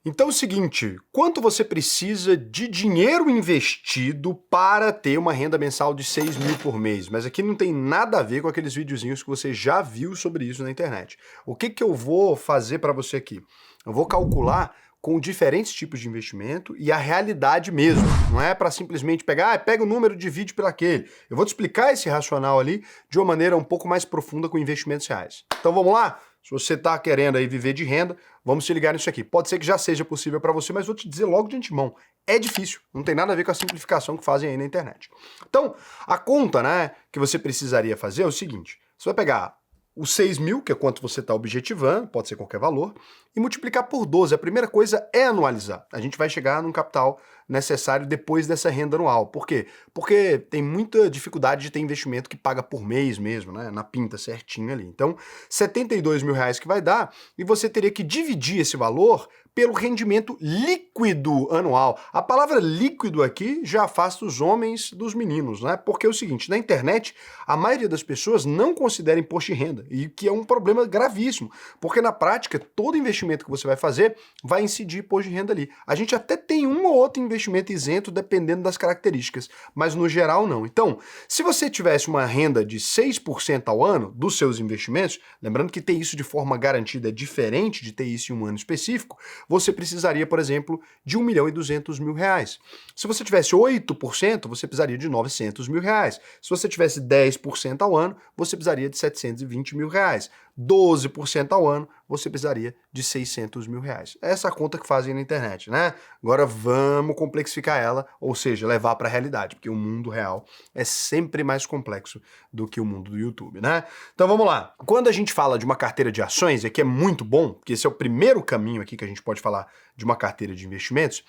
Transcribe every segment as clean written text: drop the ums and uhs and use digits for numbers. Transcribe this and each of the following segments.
Então é o seguinte, quanto você precisa de dinheiro investido para ter uma renda mensal de 6 mil por mês? Mas aqui não tem nada a ver com aqueles videozinhos que você já viu sobre isso na internet. O que eu vou fazer para você aqui? Eu vou calcular com diferentes tipos de investimento e a realidade mesmo. Não é para simplesmente pegar, pega o número, divide pelo aquele. Eu vou te explicar esse racional ali de uma maneira um pouco mais profunda com investimentos reais. Então vamos lá? Se você está querendo aí viver de renda, vamos se ligar nisso aqui. Pode ser que já seja possível para você, mas vou te dizer logo de antemão, é difícil, não tem nada a ver com a simplificação que fazem aí na internet. Então, a conta, né, que você precisaria fazer é o seguinte, você vai pegar os 6 mil, que é quanto você está objetivando, pode ser qualquer valor, e multiplicar por 12. A primeira coisa é anualizar. A gente vai chegar num capital necessário depois dessa renda anual. Por quê? Porque tem muita dificuldade de ter investimento que paga por mês mesmo, né? Na pinta certinho ali. Então, 72 mil reais que vai dar, e você teria que dividir esse valor pelo rendimento líquido anual. A palavra líquido aqui já afasta os homens dos meninos, né? Porque é o seguinte, na internet, a maioria das pessoas não considera imposto de renda, e que é um problema gravíssimo, porque na prática, todo investimento que você vai fazer vai incidir imposto de renda ali. A gente até tem um ou outro investimento isento, dependendo das características, mas no geral não. Então, se você tivesse uma renda de 6% ao ano dos seus investimentos, lembrando que ter isso de forma garantida é diferente de ter isso em um ano específico, você precisaria, por exemplo, de 1.200.000 reais. Se você tivesse 8%, você precisaria de 900 mil reais. Se você tivesse 10% ao ano, você precisaria de 720 mil reais. 12% ao ano, você precisaria de 600 mil reais. É essa conta que fazem na internet, né? Agora vamos complexificar ela, ou seja, levar para a realidade, porque o mundo real é sempre mais complexo do que o mundo do YouTube, né? Então vamos lá. Quando a gente fala de uma carteira de ações, e aqui é muito bom, porque esse é o primeiro caminho aqui que a gente pode falar de uma carteira de investimentos,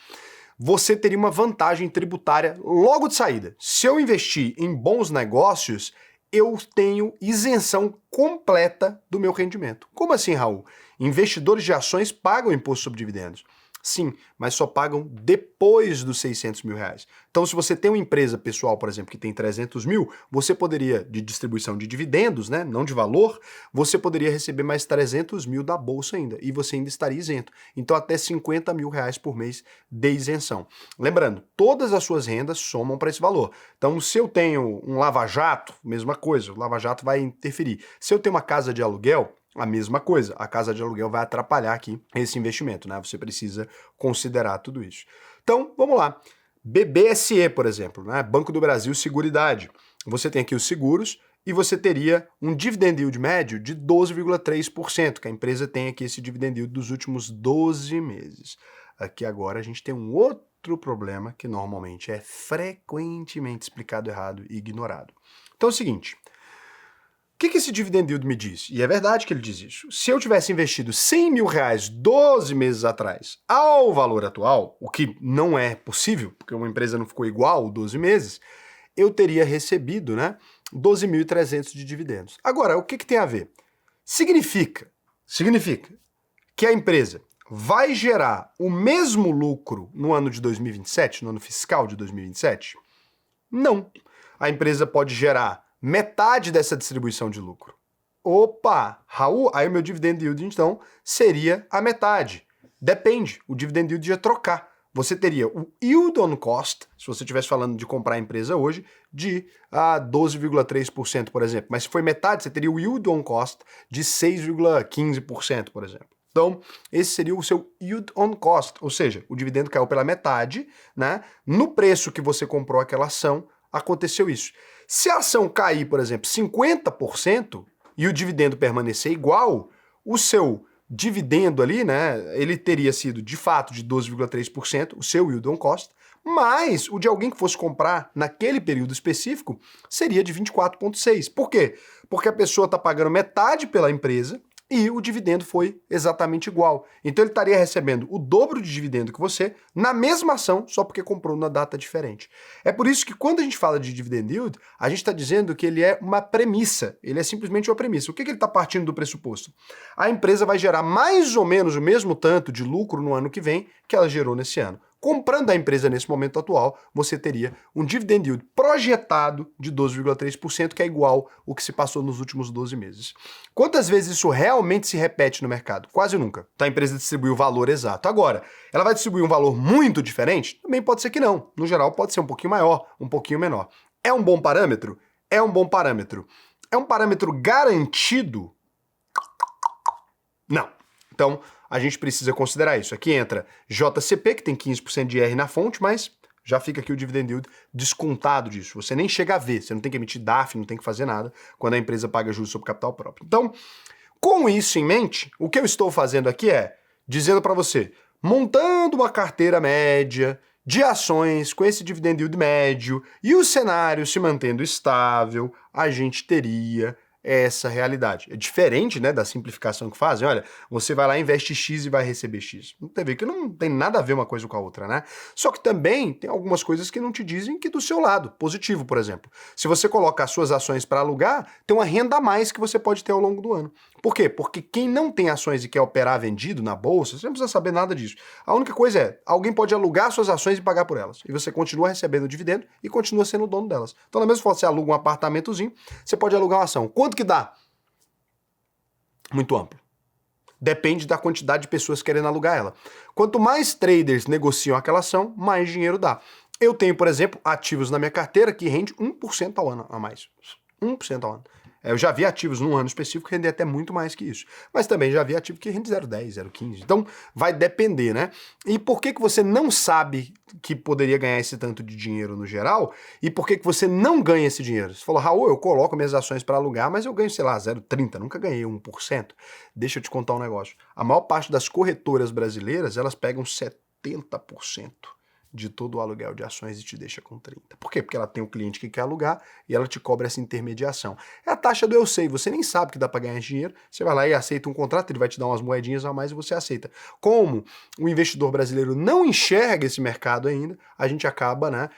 você teria uma vantagem tributária logo de saída. Se eu investir em bons negócios, eu tenho isenção completa do meu rendimento. Como assim, Raul? Investidores de ações pagam imposto sobre dividendos. Sim, mas só pagam depois dos 600 mil reais. Então, se você tem uma empresa pessoal, por exemplo, que tem 300 mil, você poderia, de distribuição de dividendos, né, não de valor, você poderia receber mais 300 mil da bolsa ainda, e você ainda estaria isento. Então, até 50 mil reais por mês de isenção. Lembrando, todas as suas rendas somam para esse valor. Então, se eu tenho um lava-jato, mesma coisa, o lava-jato vai interferir. Se eu tenho uma casa de aluguel, a mesma coisa, a casa de aluguel vai atrapalhar aqui esse investimento, né? Você precisa considerar tudo isso. Então, vamos lá. BBSE, por exemplo, né? Banco do Brasil Seguridade. Você tem aqui os seguros e você teria um dividend yield médio de 12,3%, que a empresa tem aqui esse dividend yield dos últimos 12 meses. Aqui agora a gente tem um outro problema que normalmente é frequentemente explicado errado e ignorado. Então é o seguinte, o que esse dividend yield me diz? E é verdade que ele diz isso. Se eu tivesse investido 100 mil reais 12 meses atrás ao valor atual, o que não é possível, porque uma empresa não ficou igual 12 meses, eu teria recebido, né, 12.300 de dividendos. Agora, o que tem a ver? Significa que a empresa vai gerar o mesmo lucro no ano de 2027, no ano fiscal de 2027? Não. A empresa pode gerar metade dessa distribuição de lucro. Opa, Raul, aí o meu dividend yield então seria a metade. Depende, o dividend yield ia trocar. Você teria o yield on cost, se você estivesse falando de comprar a empresa hoje, de 12,3%, por exemplo. Mas se foi metade, você teria o yield on cost de 6,15%, por exemplo. Então, esse seria o seu yield on cost, ou seja, o dividendo caiu pela metade, né? No preço que você comprou aquela ação, aconteceu isso. Se a ação cair, por exemplo, 50% e o dividendo permanecer igual, o seu dividendo ali, né, ele teria sido de fato de 12,3%, o seu yield on cost, mas o de alguém que fosse comprar naquele período específico seria de 24,6%. Por quê? Porque a pessoa está pagando metade pela empresa e o dividendo foi exatamente igual. Então ele estaria recebendo o dobro de dividendo que você na mesma ação, só porque comprou numa data diferente. É por isso que quando a gente fala de dividend yield, a gente está dizendo que ele é uma premissa, ele é simplesmente uma premissa. O que ele está partindo do pressuposto? A empresa vai gerar mais ou menos o mesmo tanto de lucro no ano que vem que ela gerou nesse ano. Comprando a empresa nesse momento atual, você teria um dividend yield projetado de 12,3%, que é igual ao que se passou nos últimos 12 meses. Quantas vezes isso realmente se repete no mercado? Quase nunca. A empresa distribui o valor exato. Agora, ela vai distribuir um valor muito diferente? Também pode ser que não. No geral, pode ser um pouquinho maior, um pouquinho menor. É um bom parâmetro? É um bom parâmetro. É um parâmetro garantido? Não. Então, a gente precisa considerar isso. Aqui entra JCP, que tem 15% de R na fonte, mas já fica aqui o dividend yield descontado disso. Você nem chega a ver, você não tem que emitir DARF, não tem que fazer nada quando a empresa paga juros sobre capital próprio. Então, com isso em mente, o que eu estou fazendo aqui é dizendo para você, montando uma carteira média de ações com esse dividend yield médio e o cenário se mantendo estável, a gente teria essa realidade. É diferente, né, da simplificação que fazem. Olha, você vai lá, investe X e vai receber X. Não tem a ver, que não tem nada a ver uma coisa com a outra, né? Só que também tem algumas coisas que não te dizem que do seu lado, positivo, por exemplo. Se você coloca as suas ações para alugar, tem uma renda a mais que você pode ter ao longo do ano. Por quê? Porque quem não tem ações e quer operar vendido na bolsa, você não precisa saber nada disso. A única coisa é, alguém pode alugar suas ações e pagar por elas. E você continua recebendo dividendo e continua sendo o dono delas. Então, na mesma forma, você aluga um apartamentozinho, você pode alugar uma ação. Quanto que dá? Muito amplo. Depende da quantidade de pessoas querendo alugar ela. Quanto mais traders negociam aquela ação, mais dinheiro dá. Eu tenho, por exemplo, ativos na minha carteira que rende 1% ao ano a mais. 1% ao ano. Eu já vi ativos num ano específico que rendem até muito mais que isso. Mas também já vi ativo que rende 0,10, 0,15. Então, vai depender, né? E por que você não sabe que poderia ganhar esse tanto de dinheiro no geral? E por que você não ganha esse dinheiro? Você falou, Raul, eu coloco minhas ações para alugar, mas eu ganho, sei lá, 0,30. Nunca ganhei 1%. Deixa eu te contar um negócio. A maior parte das corretoras brasileiras, elas pegam 70% de todo o aluguel de ações e te deixa com 30%. Por quê? Porque ela tem o cliente que quer alugar e ela te cobra essa intermediação. É a taxa do eu sei, você nem sabe que dá para ganhar dinheiro, você vai lá e aceita um contrato, ele vai te dar umas moedinhas a mais e você aceita. Como o investidor brasileiro não enxerga esse mercado ainda, a gente acaba, né,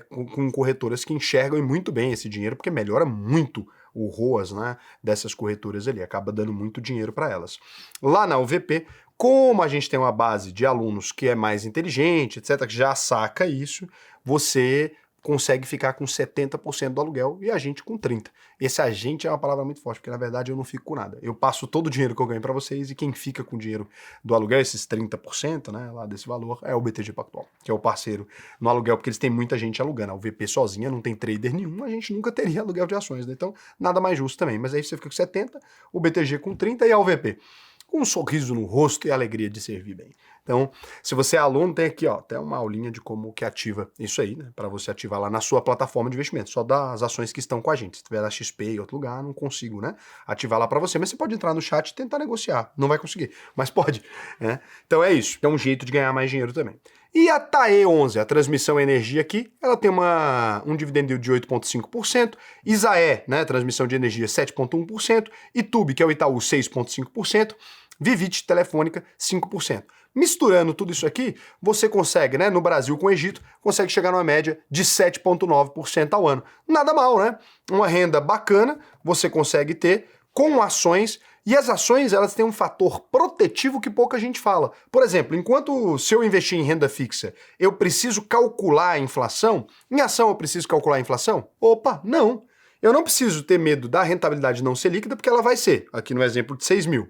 com corretoras que enxergam muito bem esse dinheiro, porque melhora muito o ROAS, né, dessas corretoras ali, acaba dando muito dinheiro para elas. Lá na UVP, como a gente tem uma base de alunos que é mais inteligente, etc., que já saca isso, você consegue ficar com 70% do aluguel e a gente com 30%. Esse agente é uma palavra muito forte, porque na verdade eu não fico com nada. Eu passo todo o dinheiro que eu ganho para vocês e quem fica com o dinheiro do aluguel, esses 30%, né, lá desse valor, é o BTG Pactual, que é o parceiro no aluguel, porque eles têm muita gente alugando. A UVP sozinha não tem trader nenhum, a gente nunca teria aluguel de ações, né? Então nada mais justo também. Mas aí você fica com 70%, o BTG com 30% e a UVP com um sorriso no rosto e a alegria de servir bem. Então, se você é aluno, tem aqui, ó, até uma aulinha de como que ativa isso aí, né? Para você ativar lá na sua plataforma de investimento, só das ações que estão com a gente. Se tiver da XP em outro lugar, não consigo, né? Ativar lá para você, mas você pode entrar no chat e tentar negociar. Não vai conseguir, mas pode, né? Então é isso, é um jeito de ganhar mais dinheiro também. E a TAE11, a transmissão energia aqui, ela tem um dividend yield de 8,5%, Isaé, né, transmissão de energia 7,1%, Itube, que é o Itaú, 6,5%, Vivite Telefônica, 5%. Misturando tudo isso aqui, você consegue, né, no Brasil com o Egito, consegue chegar numa média de 7,9% ao ano. Nada mal, né? Uma renda bacana, você consegue ter com ações, e as ações elas têm um fator protetivo que pouca gente fala. Por exemplo, enquanto se eu investir em renda fixa, eu preciso calcular a inflação, em ação eu preciso calcular a inflação? Opa, não. Eu não preciso ter medo da rentabilidade não ser líquida, porque ela vai ser, aqui no exemplo de 6 mil.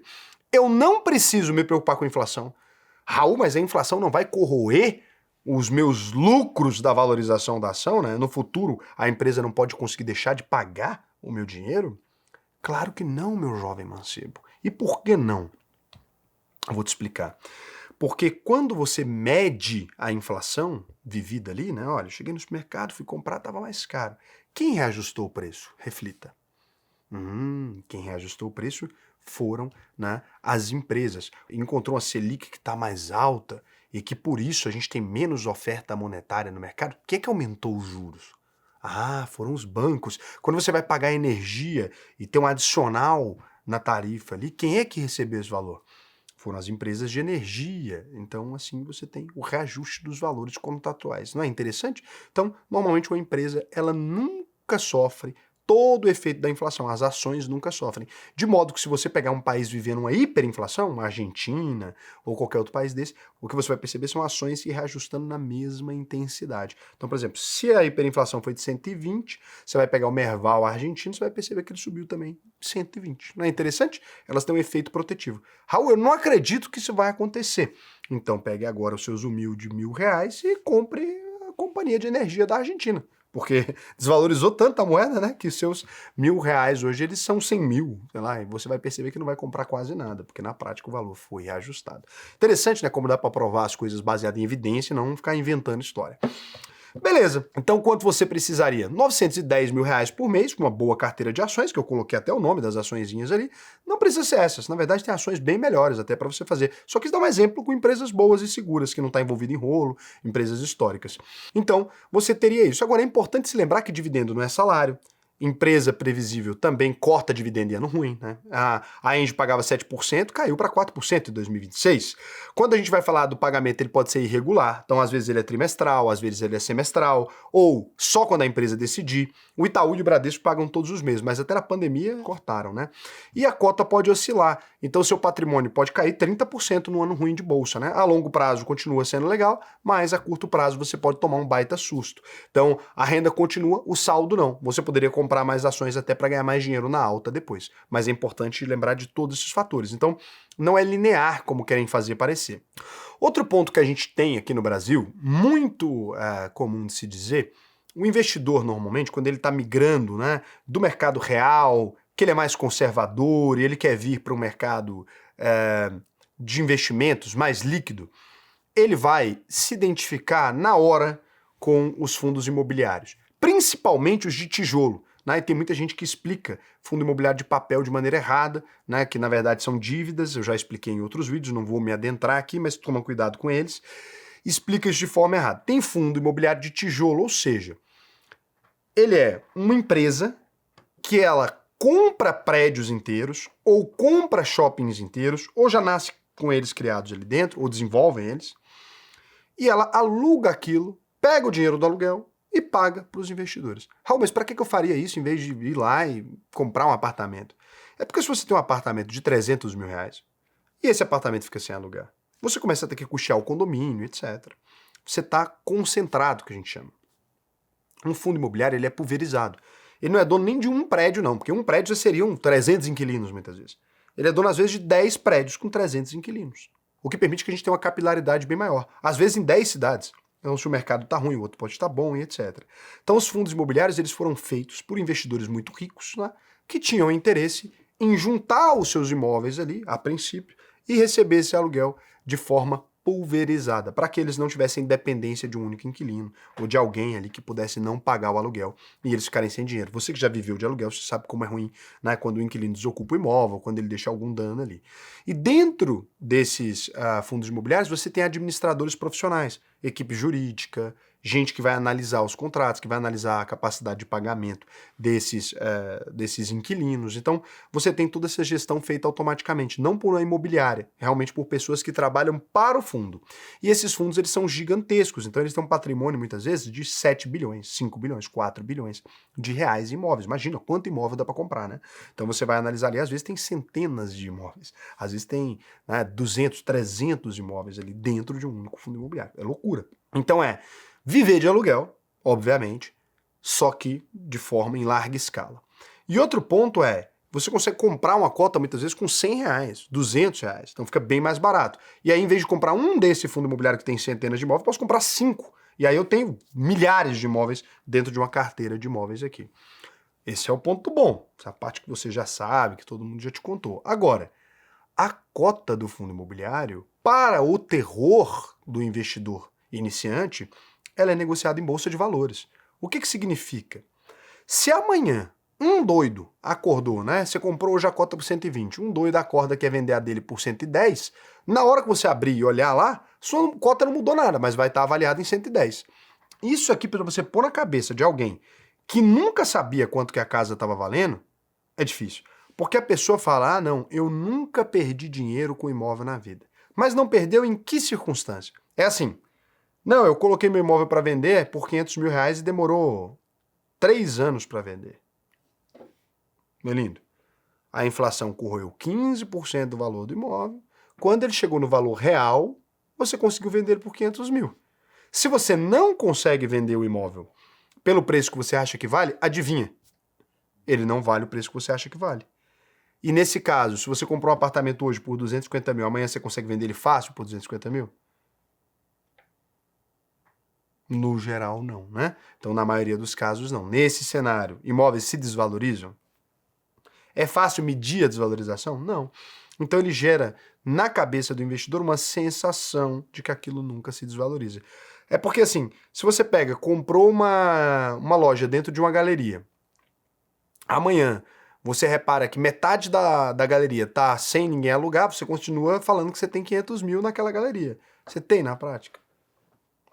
Eu não preciso me preocupar com a inflação. Raul, mas a inflação não vai corroer os meus lucros da valorização da ação, né? No futuro, a empresa não pode conseguir deixar de pagar o meu dinheiro? Claro que não, meu jovem mancebo. E por que não? Eu vou te explicar. Porque quando você mede a inflação vivida ali, né? Olha, cheguei no supermercado, fui comprar, estava mais caro. Quem reajustou o preço? Reflita. Quem reajustou o preço foram, né, as empresas. Encontrou uma Selic que está mais alta e que por isso a gente tem menos oferta monetária no mercado. Quem é que aumentou os juros? Ah, foram os bancos. Quando você vai pagar energia e tem um adicional na tarifa ali, quem é que recebeu esse valor? Foram as empresas de energia. Então, assim, você tem o reajuste dos valores contratuais. Não é interessante? Então, normalmente uma empresa, ela nunca sofre todo o efeito da inflação. As ações nunca sofrem. De modo que se você pegar um país vivendo uma hiperinflação, uma Argentina ou qualquer outro país desse, o que você vai perceber são ações se reajustando na mesma intensidade. Então, por exemplo, se a hiperinflação foi de 120, você vai pegar o Merval argentino, você vai perceber que ele subiu também 120. Não é interessante? Elas têm um efeito protetivo. Raul, eu não acredito que isso vai acontecer. Então pegue agora os seus humildes R$1.000 e compre a companhia de energia da Argentina. Porque desvalorizou tanto a moeda, né? Que seus R$1.000 hoje eles são 100 mil, sei lá, e você vai perceber que não vai comprar quase nada, porque na prática o valor foi reajustado. Interessante, né? Como dá para provar as coisas baseadas em evidência e não ficar inventando história. Beleza, então quanto você precisaria? R$910.000 por mês, com uma boa carteira de ações, que eu coloquei até o nome das açõezinhas ali. Não precisa ser essas, na verdade tem ações bem melhores até para você fazer. Só quis dar um exemplo com empresas boas e seguras, que não está envolvido em rolo, empresas históricas. Então, você teria isso. Agora, é importante se lembrar que dividendo não é salário. Empresa previsível também corta dividendo em ano ruim, né? A Engie pagava 7%, caiu para 4% em 2026. Quando a gente vai falar do pagamento, ele pode ser irregular, então às vezes ele é trimestral, às vezes ele é semestral, ou só quando a empresa decidir. O Itaú e o Bradesco pagam todos os meses, mas até na pandemia cortaram, né? E a cota pode oscilar, então seu patrimônio pode cair 30% no ano ruim de bolsa, né? A longo prazo continua sendo legal, mas a curto prazo você pode tomar um baita susto. Então a renda continua, o saldo não. Você poderia comprar mais ações até para ganhar mais dinheiro na alta depois. Mas é importante lembrar de todos esses fatores. Então, não é linear como querem fazer parecer. Outro ponto que a gente tem aqui no Brasil, muito comum de se dizer, o investidor normalmente, quando ele está migrando, né, do mercado real, que ele é mais conservador e ele quer vir para o mercado de investimentos mais líquido, ele vai se identificar na hora com os fundos imobiliários, principalmente os de tijolo. Né? E tem muita gente que explica fundo imobiliário de papel de maneira errada, né? Que na verdade são dívidas, eu já expliquei em outros vídeos, não vou me adentrar aqui, mas toma cuidado com eles. Explica isso de forma errada. Tem fundo imobiliário de tijolo, ou seja, ele é uma empresa que ela compra prédios inteiros, ou compra shoppings inteiros, ou já nasce com eles criados ali dentro, ou desenvolvem eles, e ela aluga aquilo, pega o dinheiro do aluguel, e paga para os investidores. Raul, mas para que eu faria isso em vez de ir lá e comprar um apartamento? É porque se você tem um apartamento de R$300.000 e esse apartamento fica sem alugar, você começa a ter que custear o condomínio, etc. Você está concentrado, que a gente chama. Um fundo imobiliário ele é pulverizado. Ele não é dono nem de um prédio, não, porque um prédio já seriam 300 inquilinos, muitas vezes. Ele é dono, às vezes, de 10 prédios com 300 inquilinos, o que permite que a gente tenha uma capilaridade bem maior. Às vezes em 10 cidades. Então, se o mercado está ruim, o outro pode estar bom e etc. Então, os fundos imobiliários eles foram feitos por investidores muito ricos, né, que tinham interesse em juntar os seus imóveis ali, a princípio, e receber esse aluguel de forma pulverizada, para que eles não tivessem dependência de um único inquilino ou de alguém ali que pudesse não pagar o aluguel e eles ficarem sem dinheiro. Você que já viveu de aluguel, você sabe como é ruim, né, quando o inquilino desocupa o imóvel, quando ele deixa algum dano ali. E dentro desses fundos imobiliários, você tem administradores profissionais, equipe jurídica, gente que vai analisar os contratos, que vai analisar a capacidade de pagamento desses inquilinos. Então, você tem toda essa gestão feita automaticamente, não por uma imobiliária, realmente por pessoas que trabalham para o fundo. E esses fundos, eles são gigantescos, então eles têm um patrimônio, muitas vezes, de 7 bilhões, 5 bilhões, 4 bilhões de reais em imóveis. Imagina quanto imóvel dá para comprar, né? Então, você vai analisar ali, às vezes tem centenas de imóveis, às vezes tem 200, 300 imóveis ali dentro de um único fundo imobiliário. É loucura. Então, viver de aluguel, obviamente, só que de forma em larga escala. E outro ponto você consegue comprar uma cota muitas vezes com R$100, R$200, então fica bem mais barato. E aí, em vez de comprar um desse fundo imobiliário que tem centenas de imóveis, eu posso comprar 5. E aí eu tenho milhares de imóveis dentro de uma carteira de imóveis aqui. Esse é o ponto bom, essa parte que você já sabe, que todo mundo já te contou. Agora, a cota do fundo imobiliário, para o terror do investidor iniciante, ela é negociada em bolsa de valores. O que significa? Se amanhã um doido acordou, né? Você comprou hoje a cota por 120, um doido acorda que quer vender a dele por 110, na hora que você abrir e olhar lá, sua cota não mudou nada, mas vai estar avaliada em 110. Isso aqui, para você pôr na cabeça de alguém que nunca sabia quanto que a casa estava valendo, é difícil. Porque a pessoa fala, não, eu nunca perdi dinheiro com imóvel na vida. Mas não perdeu em que circunstância? É assim, não, eu coloquei meu imóvel para vender por R$500.000 e demorou 3 anos para vender. meu lindo, a inflação corroeu 15% do valor do imóvel. Quando ele chegou no valor real, você conseguiu vender ele por 500 mil. Se você não consegue vender o imóvel pelo preço que você acha que vale, adivinha? Ele não vale o preço que você acha que vale. E nesse caso, se você comprou um apartamento hoje por 250 mil, amanhã você consegue vender ele fácil por 250 mil? No geral, não, né? Então, na maioria dos casos, não. Nesse cenário, imóveis se desvalorizam? É fácil medir a desvalorização? Não. Então ele gera na cabeça do investidor uma sensação de que aquilo nunca se desvaloriza. É porque assim, se você comprou uma loja dentro de uma galeria, amanhã você repara que metade da galeria tá sem ninguém alugar, você continua falando que você tem 500 mil naquela galeria. Você tem na prática?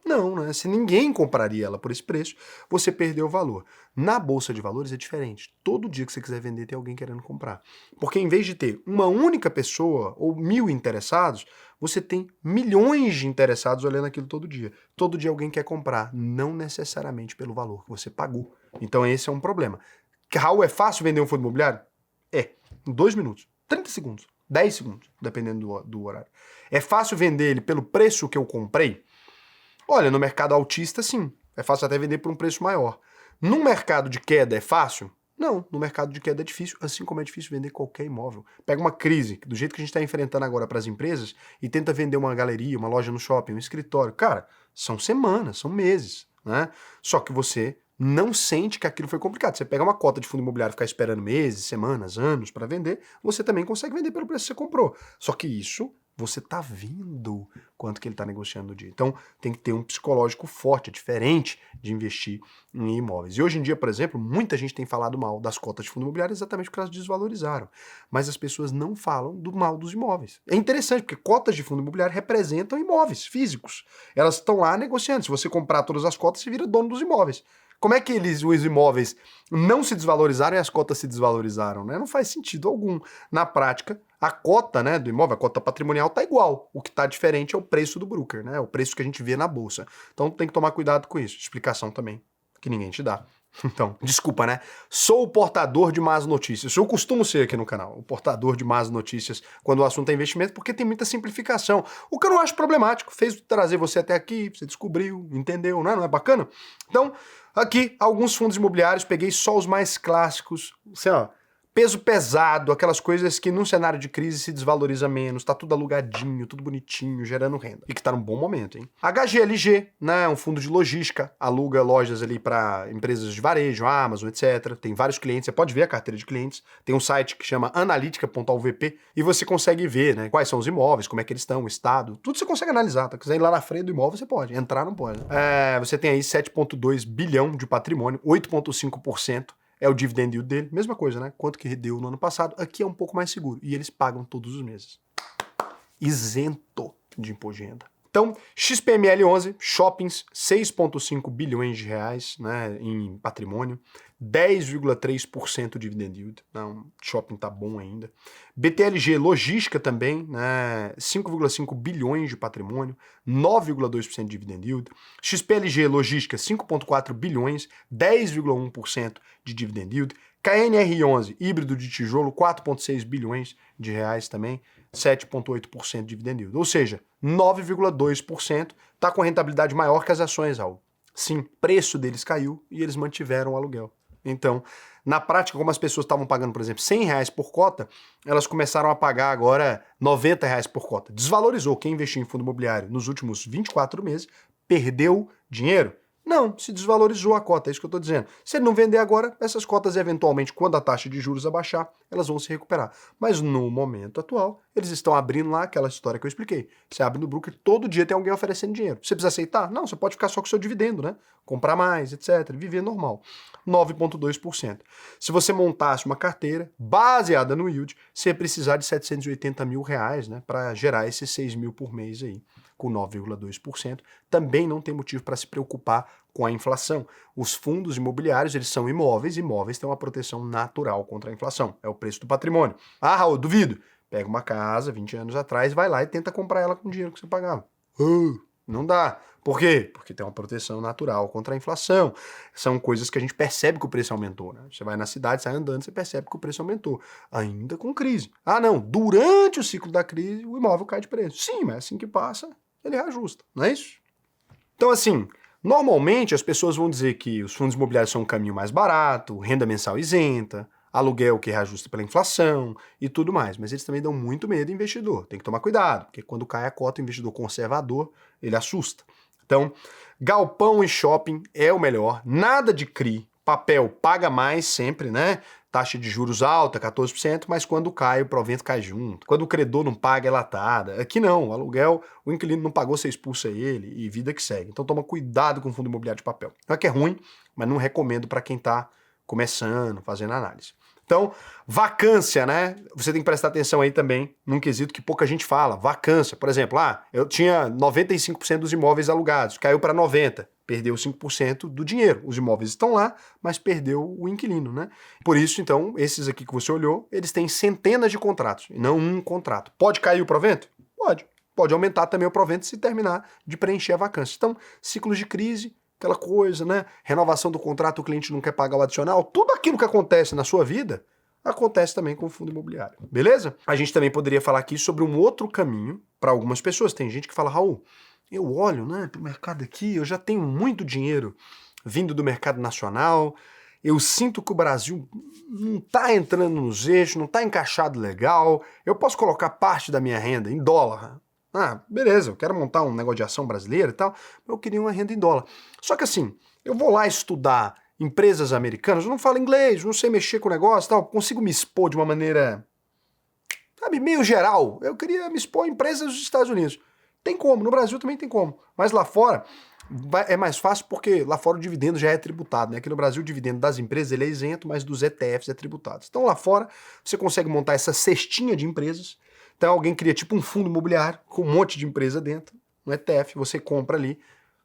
Não, né? Se ninguém compraria ela por esse preço, você perdeu o valor. Na Bolsa de Valores é diferente. Todo dia que você quiser vender, tem alguém querendo comprar. Porque em vez de ter uma única pessoa ou 1000 interessados, você tem milhões de interessados olhando aquilo todo dia. Todo dia alguém quer comprar, não necessariamente pelo valor que você pagou. Então esse é um problema. Raul, é fácil vender um fundo imobiliário? É. Em 2 minutos, 30 segundos, 10 segundos, dependendo do horário. É fácil vender ele pelo preço que eu comprei? Olha, no mercado altista, sim. É fácil até vender por um preço maior. No mercado de queda é fácil? Não, no mercado de queda é difícil, assim como é difícil vender qualquer imóvel. Pega uma crise, do jeito que a gente está enfrentando agora para as empresas, e tenta vender uma galeria, uma loja no shopping, um escritório. Cara, são semanas, são meses, né? Só que você não sente que aquilo foi complicado. Você pega uma cota de fundo imobiliário e ficar esperando meses, semanas, anos para vender, você também consegue vender pelo preço que você comprou. Só que isso você tá vendo quanto que ele está negociando no dia. Então, tem que ter um psicológico forte, é diferente de investir em imóveis. E hoje em dia, por exemplo, muita gente tem falado mal das cotas de fundo imobiliário exatamente porque elas desvalorizaram. Mas as pessoas não falam do mal dos imóveis. É interessante, porque cotas de fundo imobiliário representam imóveis físicos. Elas estão lá negociando. Se você comprar todas as cotas, você vira dono dos imóveis. Como é que os imóveis não se desvalorizaram e as cotas se desvalorizaram, né? Não faz sentido algum. Na prática, a cota, né, do imóvel, a cota patrimonial está igual. O que está diferente é o preço do broker, né? O preço que a gente vê na bolsa. Então tem que tomar cuidado com isso. Explicação também, que ninguém te dá. Então, desculpa, né? Sou o portador de más notícias. Eu costumo ser aqui no canal, o portador de más notícias quando o assunto é investimento, porque tem muita simplificação. O que eu não acho problemático, fez trazer você até aqui, você descobriu, entendeu, né? Não é bacana? Então, aqui, alguns fundos imobiliários, peguei só os mais clássicos, assim, ó, peso pesado, aquelas coisas que num cenário de crise se desvaloriza menos, tá tudo alugadinho, tudo bonitinho, gerando renda. E que tá num bom momento, hein? HGLG, né, um fundo de logística, aluga lojas ali para empresas de varejo, Amazon, etc. Tem vários clientes, você pode ver a carteira de clientes. Tem um site que chama analytica.alvp e você consegue ver, né, quais são os imóveis, como é que eles estão, o estado, tudo você consegue analisar. Tá? Quiser ir lá na frente do imóvel, você pode. Entrar, não pode. Você tem aí 7,2 bilhão de patrimônio, 8,5%. É o dividend yield dele, mesma coisa, né? Quanto que deu no ano passado, aqui é um pouco mais seguro. E eles pagam todos os meses. Isento de imposto de renda. Então, XPML11, shoppings, 6,5 bilhões de reais, né, em patrimônio, 10,3% dividend yield, não, shopping tá bom ainda. BTLG Logística também, né, 5,5 bilhões de patrimônio, 9,2% dividend yield. XPLG Logística, 5,4 bilhões, 10,1% de dividend yield. KNR11, híbrido de tijolo, 4,6 bilhões de reais também, 7,8% de dividend yield. Ou seja, 9,2% está com rentabilidade maior que as ações, Raul. Sim, preço deles caiu e eles mantiveram o aluguel. Então, na prática, como as pessoas estavam pagando, por exemplo, R$100 por cota, elas começaram a pagar agora R$90 por cota. Desvalorizou. Quem investiu em fundo imobiliário nos últimos 24 meses perdeu dinheiro. Não, se desvalorizou a cota, é isso que eu estou dizendo. Se ele não vender agora, essas cotas eventualmente, quando a taxa de juros abaixar, elas vão se recuperar. Mas no momento atual, eles estão abrindo lá aquela história que eu expliquei. Você abre no broker, todo dia tem alguém oferecendo dinheiro. Você precisa aceitar? Não, você pode ficar só com o seu dividendo, né? Comprar mais, etc. Viver normal. 9,2%. Se você montasse uma carteira baseada no yield, você ia precisar de R$780 mil, né? Para gerar esses 6 mil por mês aí. Com 9,2%, também não tem motivo para se preocupar com a inflação. Os fundos imobiliários, eles são imóveis, imóveis têm uma proteção natural contra a inflação, é o preço do patrimônio. Ah, Raul, duvido. Pega uma casa 20 anos atrás, vai lá e tenta comprar ela com o dinheiro que você pagava. Não dá. Por quê? Porque tem uma proteção natural contra a inflação. São coisas que a gente percebe que o preço aumentou, né? Você vai na cidade, sai andando, você percebe que o preço aumentou. Ainda com crise. Ah, não, durante o ciclo da crise, o imóvel cai de preço. Sim, mas assim que passa, ele reajusta, não é isso? Então, assim, normalmente as pessoas vão dizer que os fundos imobiliários são um caminho mais barato, renda mensal isenta, aluguel que reajusta pela inflação e tudo mais. Mas eles também dão muito medo ao investidor. Tem que tomar cuidado, porque quando cai a cota, o investidor conservador, ele assusta. Então, galpão e shopping é o melhor, nada de CRI, papel paga mais sempre, né? Taxa de juros alta, 14%, mas quando cai, o provento cai junto. Quando o credor não paga, é latada. Aqui não, o aluguel, o inquilino não pagou, você expulsa ele e vida que segue. Então toma cuidado com o fundo imobiliário de papel. Não é que é ruim, mas não recomendo para quem está começando, fazendo análise. Então, vacância, né? Você tem que prestar atenção aí também num quesito que pouca gente fala. Vacância, por exemplo, eu tinha 95% dos imóveis alugados, caiu para 90%, perdeu 5% do dinheiro. Os imóveis estão lá, mas perdeu o inquilino, né? Por isso, então, esses aqui que você olhou, eles têm centenas de contratos, e não um contrato. Pode cair o provento? Pode. Pode aumentar também o provento se terminar de preencher a vacância. Então, ciclos de crise, aquela coisa, né? Renovação do contrato, o cliente não quer pagar o adicional. Tudo aquilo que acontece na sua vida acontece também com o fundo imobiliário, beleza? A gente também poderia falar aqui sobre um outro caminho para algumas pessoas. Tem gente que fala, Raul, eu olho, né, pro mercado aqui, eu já tenho muito dinheiro vindo do mercado nacional, eu sinto que o Brasil não está entrando nos eixos, não está encaixado legal, eu posso colocar parte da minha renda em dólar. Ah, beleza, eu quero montar um negócio de ação brasileira e tal, mas eu queria uma renda em dólar. Só que assim, eu vou lá estudar empresas americanas, eu não falo inglês, não sei mexer com o negócio e tal, consigo me expor de uma maneira, sabe, meio geral. Eu queria me expor a empresas dos Estados Unidos. Tem como, no Brasil também tem como, mas lá fora é mais fácil porque lá fora o dividendo já é tributado, né? Aqui no Brasil o dividendo das empresas ele é isento, mas dos ETFs é tributado. Então lá fora você consegue montar essa cestinha de empresas. Então alguém cria tipo um fundo imobiliário com um monte de empresa dentro, um ETF, você compra ali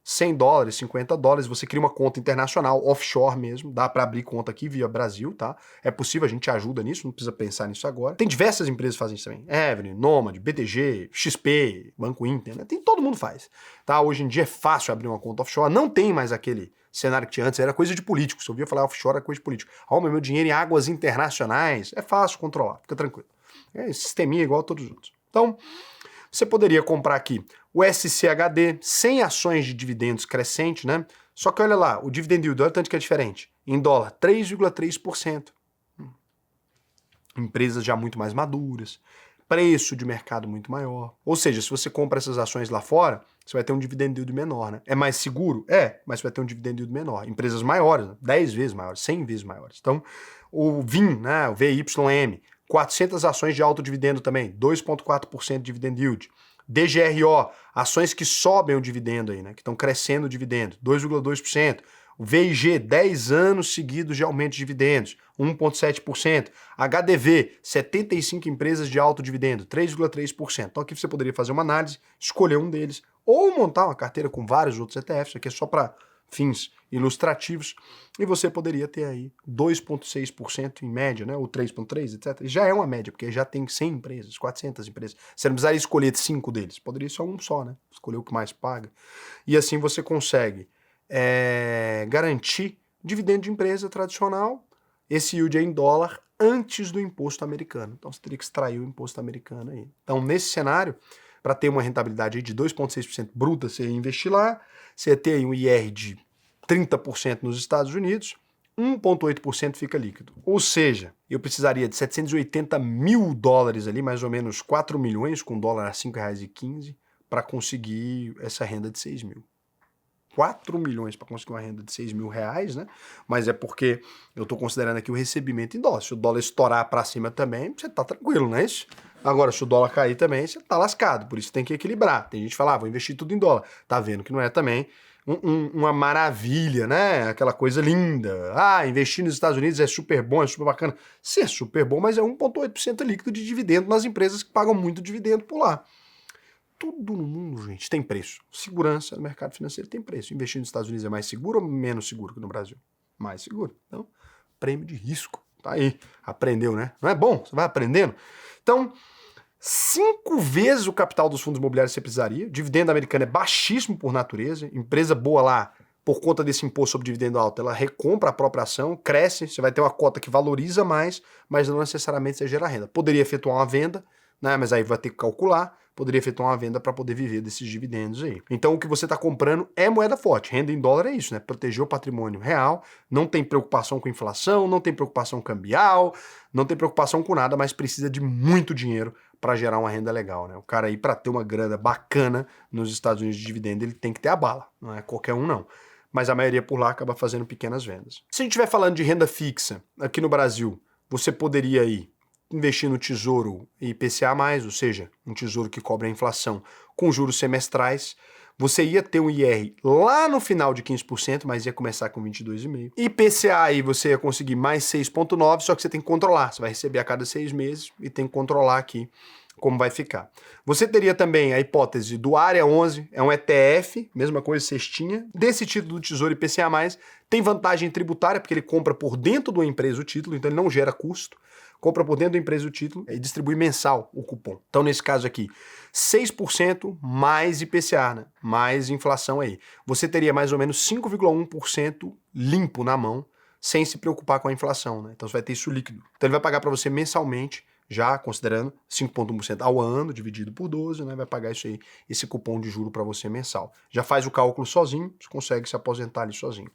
$100, $50, você cria uma conta internacional, offshore mesmo, dá para abrir conta aqui via Brasil, tá? É possível, a gente ajuda nisso, não precisa pensar nisso agora. Tem diversas empresas que fazem isso também, Avenue, Nomad, BTG, XP, Banco Inter, né? Todo mundo faz, tá? Hoje em dia é fácil abrir uma conta offshore, não tem mais aquele cenário que tinha antes, era coisa de político, se eu ouvia falar offshore era coisa de político. Meu dinheiro em águas internacionais, é fácil controlar, fica tranquilo. É sisteminha igual a todos os outros. Então, você poderia comprar aqui o SCHD, 100 ações de dividendos crescente, né? Só que olha lá, o dividend yield, olha tanto que é diferente. Em dólar, 3,3%. Empresas já muito mais maduras, preço de mercado muito maior. Ou seja, se você compra essas ações lá fora, você vai ter um dividend yield menor, né? É mais seguro? É, mas você vai ter um dividend yield menor. Empresas maiores, né? 10 vezes maiores, 100 vezes maiores. Então, o VIM, né? O VYM, 400 ações de alto dividendo também, 2,4% de dividend yield. DGRO, ações que sobem o dividendo aí, né? Que estão crescendo o dividendo, 2,2%. O VIG, 10 anos seguidos de aumento de dividendos, 1,7%. HDV, 75 empresas de alto dividendo, 3,3%. Então aqui você poderia fazer uma análise, escolher um deles, ou montar uma carteira com vários outros ETFs, aqui é só para fins ilustrativos, e você poderia ter aí 2,6% em média, né? Ou 3,3%, etc. E já é uma média, porque já tem 100 empresas, 400 empresas. Você não precisaria escolher 5 deles, poderia ser um só, né? Escolher o que mais paga. E assim você consegue garantir dividendo de empresa tradicional, esse yield é em dólar antes do imposto americano. Então você teria que extrair o imposto americano aí. Então nesse cenário, para ter uma rentabilidade aí de 2,6% bruta, você ia investir lá, você ia ter aí um IR de 30% nos Estados Unidos, 1,8% fica líquido. Ou seja, eu precisaria de $780 mil ali, mais ou menos 4 milhões, com dólar a R$ 5,15, para conseguir essa renda de 6 mil. 4 milhões para conseguir uma renda de 6 mil reais, né? Mas é porque eu estou considerando aqui o recebimento em dólar. Se o dólar estourar para cima também, você tá tranquilo, não é isso? Agora, se o dólar cair também, você tá lascado. Por isso tem que equilibrar. Tem gente que fala, vou investir tudo em dólar. Tá vendo que não é também uma maravilha, né? Aquela coisa linda. Investir nos Estados Unidos é super bom, é super bacana. Sim, é super bom, mas é 1,8% líquido de dividendo nas empresas que pagam muito dividendo por lá. Tudo no mundo, gente, tem preço. Segurança no mercado financeiro tem preço. Investir nos Estados Unidos é mais seguro ou menos seguro que no Brasil? Mais seguro. Então, prêmio de risco. Tá aí. Aprendeu, né? Não é bom? Você vai aprendendo. Então, 5 vezes o capital dos fundos imobiliários que você precisaria. O dividendo americano é baixíssimo por natureza. Empresa boa lá, por conta desse imposto sobre dividendo alto, ela recompra a própria ação, cresce, você vai ter uma cota que valoriza mais, mas não necessariamente você gera renda. Poderia efetuar uma venda, né, mas aí vai ter que calcular, poderia efetuar uma venda para poder viver desses dividendos aí. Então o que você está comprando é moeda forte. Renda em dólar é isso, né? Proteger o patrimônio real, não tem preocupação com inflação, não tem preocupação cambial, não tem preocupação com nada, mas precisa de muito dinheiro para gerar uma renda legal, né? O cara aí, para ter uma grana bacana nos Estados Unidos de dividendo, ele tem que ter a bala, não é qualquer um não. Mas a maioria por lá acaba fazendo pequenas vendas. Se a gente estiver falando de renda fixa aqui no Brasil, você poderia aí investir no tesouro IPCA+, ou seja, um tesouro que cobre a inflação com juros semestrais. Você ia ter um IR lá no final de 15%, mas ia começar com 22,5%. IPCA aí você ia conseguir mais 6,9%, só que você tem que controlar. Você vai receber a cada 6 meses e tem que controlar aqui como vai ficar. Você teria também a hipótese do Área 11, é um ETF, mesma coisa, cestinha. Desse título do Tesouro IPCA+, tem vantagem tributária, porque ele compra por dentro de uma empresa o título, então ele não gera custo. Compra por dentro da empresa o título e distribui mensal o cupom. Então, nesse caso aqui, 6% mais IPCA, né? Mais inflação aí. Você teria mais ou menos 5,1% limpo na mão, sem se preocupar com a inflação, né? Então você vai ter isso líquido. Então ele vai pagar para você mensalmente, já considerando 5,1% ao ano, dividido por 12, né? Vai pagar isso aí, esse cupom de juro para você mensal. Já faz o cálculo sozinho, você consegue se aposentar ali sozinho.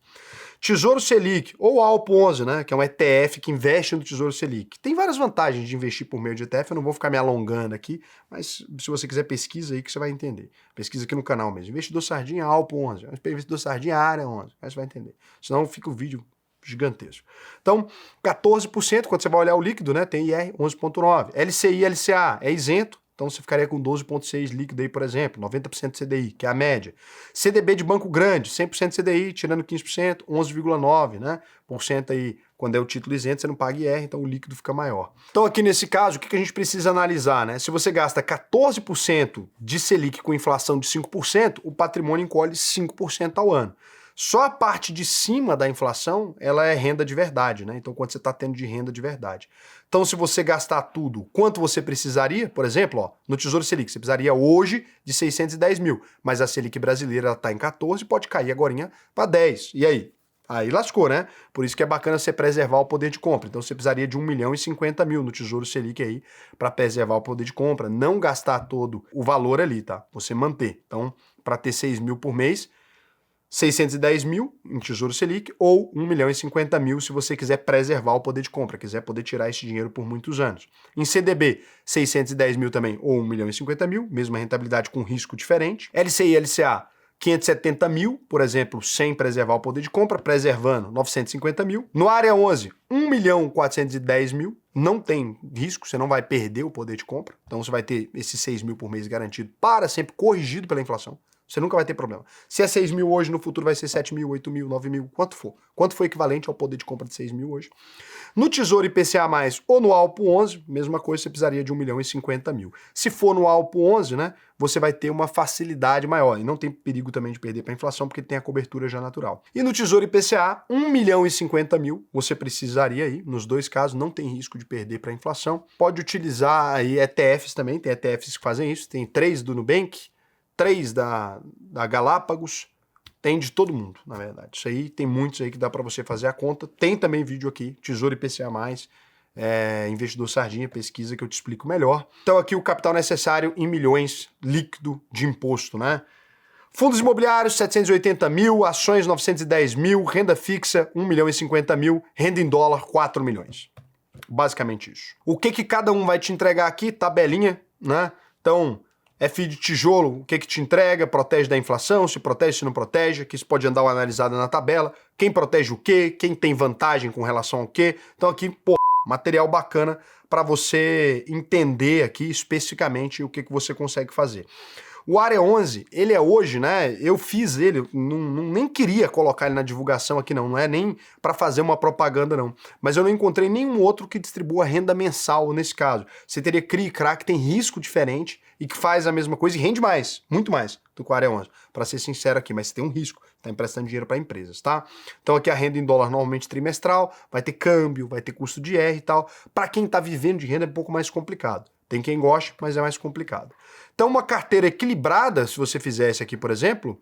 Tesouro Selic, ou Alpo 11, né? Que é um ETF que investe no Tesouro Selic. Tem várias vantagens de investir por meio de ETF, eu não vou ficar me alongando aqui, mas se você quiser pesquisa aí que você vai entender. Pesquisa aqui no canal mesmo. Investidor Sardinha, Alpo 11. Investidor Sardinha, Área 11. Aí você vai entender. Senão fica o vídeo gigantesco. Então, 14%, quando você vai olhar o líquido, né, tem IR 11,9%. LCI, LCA é isento, então você ficaria com 12,6% líquido aí, por exemplo, 90% CDI, que é a média. CDB de banco grande, 100% CDI, tirando 15%, 11,9%, né, por cento aí, quando é o título isento, você não paga IR, então o líquido fica maior. Então aqui nesse caso, o que a gente precisa analisar, né? Se você gasta 14% de Selic com inflação de 5%, o patrimônio encolhe 5% ao ano. Só a parte de cima da inflação, ela é renda de verdade, né? Então, quanto você está tendo de renda de verdade. Então, se você gastar tudo, quanto você precisaria? Por exemplo, ó, no Tesouro Selic, você precisaria hoje de 610 mil, mas a Selic brasileira está em 14, pode cair agora para 10. E aí? Aí lascou, né? Por isso que é bacana você preservar o poder de compra. Então, você precisaria de 1.050.000 no Tesouro Selic aí para preservar o poder de compra, não gastar todo o valor ali, tá? Você manter. Então, para ter 6 mil por mês, 610 mil em Tesouro Selic ou 1.050.000 se você quiser preservar o poder de compra, quiser poder tirar esse dinheiro por muitos anos. Em CDB, 610 mil também ou 1.050.000, mesma rentabilidade com risco diferente. LCI e LCA, 570 mil, por exemplo, sem preservar o poder de compra, preservando 950 mil. No Área 11, 1.410.000, não tem risco, você não vai perder o poder de compra, então você vai ter esses 6 mil por mês garantido para sempre, corrigido pela inflação. Você nunca vai ter problema. Se é 6 mil hoje, no futuro vai ser 7 mil, 8 mil, 9 mil, quanto for. Quanto for equivalente ao poder de compra de 6 mil hoje. No Tesouro IPCA+, ou no Alpo 11, mesma coisa, você precisaria de 1.050.000. Se for no Alpo 11, né, você vai ter uma facilidade maior. E não tem perigo também de perder para a inflação, porque tem a cobertura já natural. E no Tesouro IPCA, 1.050.000, você precisaria aí, nos dois casos, não tem risco de perder para a inflação. Pode utilizar aí ETFs também, tem ETFs que fazem isso, tem 3 do Nubank, 3 da Galápagos, tem de todo mundo, na verdade. Isso aí, tem muitos aí que dá para você fazer a conta. Tem também vídeo aqui, Tesouro IPCA+, Investidor Sardinha, pesquisa que eu te explico melhor. Então aqui o capital necessário em milhões líquido de imposto, né? Fundos imobiliários, 780 mil, ações, 910 mil, renda fixa, 1.050.000, renda em dólar, 4 milhões. Basicamente isso. O que cada um vai te entregar aqui? Tabelinha, né? Então, FI de tijolo, o que te entrega, protege da inflação, se protege, se não protege, que isso pode andar uma analisada na tabela, quem protege o quê, quem tem vantagem com relação ao quê. Então aqui, pô, material bacana para você entender aqui especificamente o que você consegue fazer. O Área 11, ele é hoje, né, eu fiz ele, nem queria colocar ele na divulgação aqui não é nem para fazer uma propaganda não, mas eu não encontrei nenhum outro que distribua renda mensal nesse caso. Você teria CRI e CRA que tem risco diferente e que faz a mesma coisa e rende mais, muito mais do que o Área 11, para ser sincero aqui, mas você tem um risco, tá emprestando dinheiro para empresas, tá? Então aqui a renda em dólar normalmente trimestral, vai ter câmbio, vai ter custo de IR e tal. Para quem tá vivendo de renda é um pouco mais complicado. Tem quem goste, mas é mais complicado. Então uma carteira equilibrada, se você fizesse aqui, por exemplo,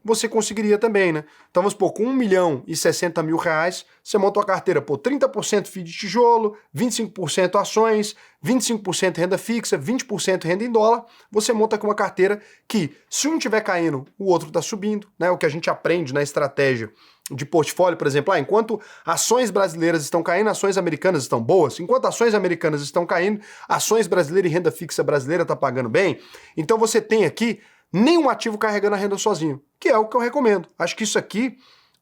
você conseguiria também, né? Então vamos supor, com R$1.060.000, você monta uma carteira, pô, 30% FII de tijolo, 25% ações, 25% renda fixa, 20% renda em dólar, você monta com uma carteira que, se um estiver caindo, o outro está subindo, né? O que a gente aprende na estratégia de portfólio, por exemplo, enquanto ações brasileiras estão caindo, ações americanas estão boas, enquanto ações americanas estão caindo, ações brasileiras e renda fixa brasileira está pagando bem, então você tem aqui nenhum ativo carregando a renda sozinho, que é o que eu recomendo. Acho que isso aqui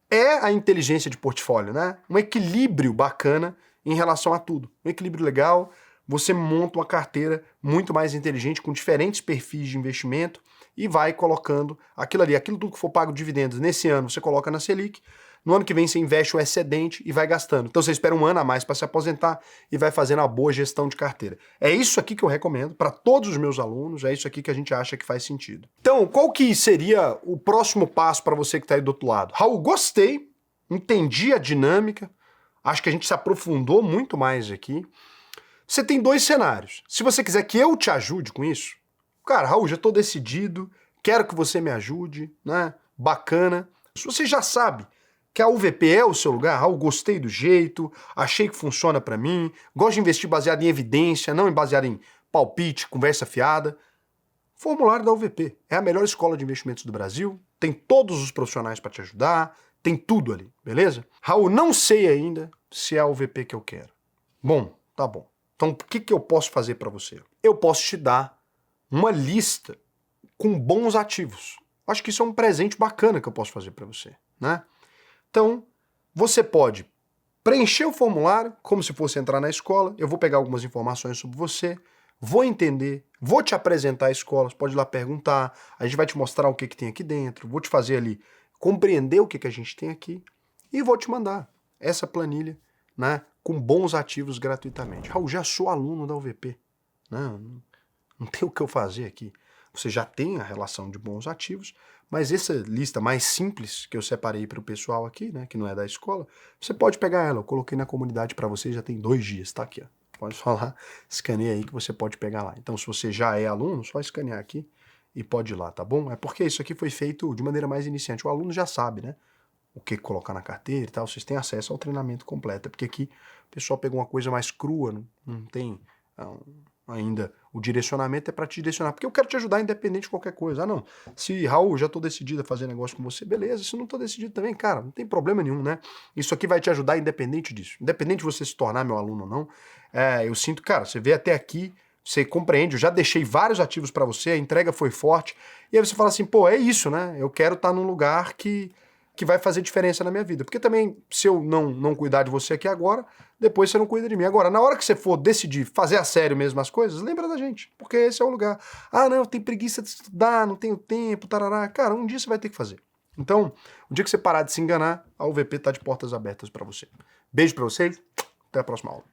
é a inteligência de portfólio, né? Um equilíbrio bacana em relação a tudo. Um equilíbrio legal, você monta uma carteira muito mais inteligente, com diferentes perfis de investimento e vai colocando aquilo ali, aquilo tudo que for pago de dividendos nesse ano, você coloca na Selic. No ano que vem você investe o excedente e vai gastando. Então você espera um ano a mais para se aposentar e vai fazendo uma boa gestão de carteira. É isso aqui que eu recomendo para todos os meus alunos, é isso aqui que a gente acha que faz sentido. Então, qual que seria o próximo passo para você que está aí do outro lado? Raul, gostei, entendi a dinâmica, acho que a gente se aprofundou muito mais aqui. Você tem dois cenários. Se você quiser que eu te ajude com isso, cara, Raul, já estou decidido, quero que você me ajude, né? Bacana. Se você já sabe que a UVP é o seu lugar, Raul, gostei do jeito, achei que funciona para mim, gosto de investir baseado em evidência, não baseado em palpite, conversa fiada. Formulário da UVP é a melhor escola de investimentos do Brasil, tem todos os profissionais para te ajudar, tem tudo ali, beleza? Raul, não sei ainda se é a UVP que eu quero. Bom, tá bom. Então o que eu posso fazer para você? Eu posso te dar uma lista com bons ativos. Acho que isso é um presente bacana que eu posso fazer para você, né? Então, você pode preencher o formulário como se fosse entrar na escola, eu vou pegar algumas informações sobre você, vou entender, vou te apresentar a escola, você pode ir lá perguntar, a gente vai te mostrar o que tem aqui dentro, vou te fazer ali compreender o que a gente tem aqui e vou te mandar essa planilha, né, com bons ativos gratuitamente. Raul, já sou aluno da UVP, né, não tem o que eu fazer aqui. Você já tem a relação de bons ativos, mas essa lista mais simples que eu separei para o pessoal aqui, né, que não é da escola, você pode pegar ela. Eu coloquei na comunidade para você, já tem 2 dias, tá aqui, ó. Pode falar, escaneia aí que você pode pegar lá. Então, se você já é aluno, só escanear aqui e pode ir lá, tá bom? É porque isso aqui foi feito de maneira mais iniciante. O aluno já sabe, né, o que colocar na carteira e tal, vocês têm acesso ao treinamento completo. É porque aqui o pessoal pegou uma coisa mais crua, não tem ainda o direcionamento, é para te direcionar, porque eu quero te ajudar independente de qualquer coisa. Ah, não, se Raul, já estou decidido a fazer negócio com você, beleza, se não estou decidido também, cara, não tem problema nenhum, né? Isso aqui vai te ajudar independente disso, independente de você se tornar meu aluno ou não. Eu sinto, cara, você vê até aqui, você compreende, eu já deixei vários ativos para você, a entrega foi forte, e aí você fala assim, pô, é isso, né? Eu quero estar num lugar que vai fazer diferença na minha vida. Porque também, se eu não cuidar de você aqui agora, depois você não cuida de mim. Agora, na hora que você for decidir fazer a sério mesmo as coisas, lembra da gente, porque esse é o lugar. Ah, não, eu tenho preguiça de estudar, não tenho tempo, tarará. Cara, um dia você vai ter que fazer. Então, o dia que você parar de se enganar, a UVP tá de portas abertas para você. Beijo para vocês, até a próxima aula.